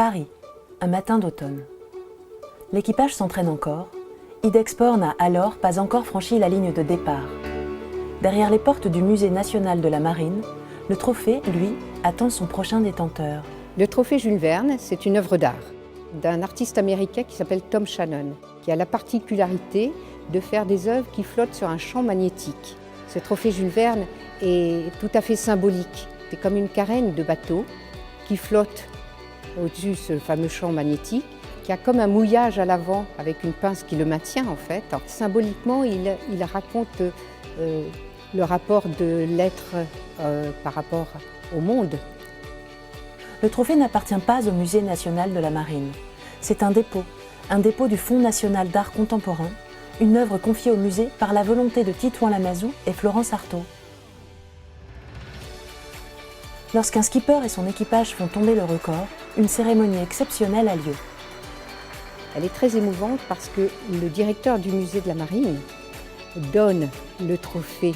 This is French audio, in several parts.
Paris, un matin d'automne. L'équipage s'entraîne encore. Idexport n'a alors pas encore franchi la ligne de départ. Derrière les portes du Musée national de la Marine, le trophée, lui, attend son prochain détenteur. Le trophée Jules Verne, c'est une œuvre d'art d'un artiste américain qui s'appelle Tom Shannon, qui a la particularité de faire des œuvres qui flottent sur un champ magnétique. Ce trophée Jules Verne est tout à fait symbolique. C'est comme une carène de bateau qui flotte au-dessus de ce fameux champ magnétique, qui a comme un mouillage à l'avant avec une pince qui le maintient en fait. Alors, symboliquement, il raconte le rapport de l'être par rapport au monde. Le trophée n'appartient pas au Musée national de la Marine. C'est un dépôt du Fonds national d'art contemporain, une œuvre confiée au musée par la volonté de Titouan Lamazou et Florence Artaud. Lorsqu'un skipper et son équipage font tomber le record, une cérémonie exceptionnelle a lieu. Elle est très émouvante parce que le directeur du musée de la Marine donne le trophée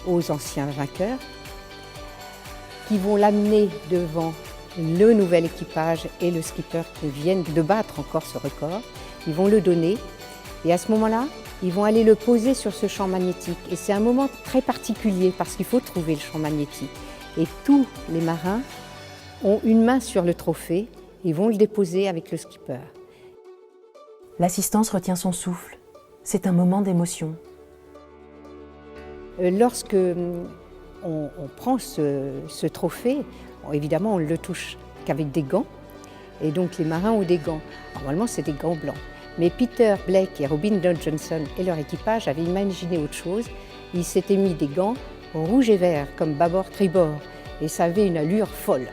aux anciens vainqueurs qui vont l'amener devant le nouvel équipage et le skipper qui viennent de battre encore ce record. Ils vont le donner et à ce moment-là, ils vont aller le poser sur ce champ magnétique. Et c'est un moment très particulier parce qu'il faut trouver le champ magnétique. Et tous les marins ont une main sur le trophée et vont le déposer avec le skipper. L'assistance retient son souffle. C'est un moment d'émotion. Lorsque on prend ce trophée, évidemment on ne le touche qu'avec des gants. Et donc les marins ont des gants. Normalement c'est des gants blancs. Mais Peter Blake et Robin Dodd Johnson et leur équipage avaient imaginé autre chose. Ils s'étaient mis des gants rouge et vert, comme bâbord-tribord. Et ça avait une allure folle.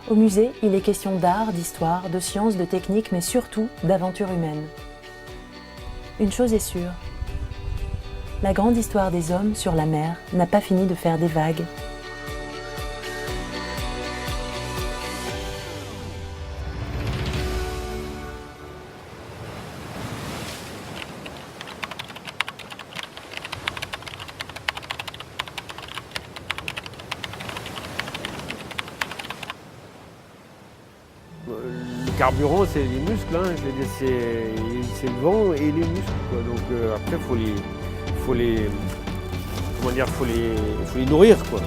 Au musée, il est question d'art, d'histoire, de science, de technique, mais surtout d'aventure humaine. Une chose est sûre, la grande histoire des hommes sur la mer n'a pas fini de faire des vagues. Le carburant, c'est les muscles, hein. Je veux dire, c'est le vent et les muscles, quoi. Donc après, faut les nourrir, quoi.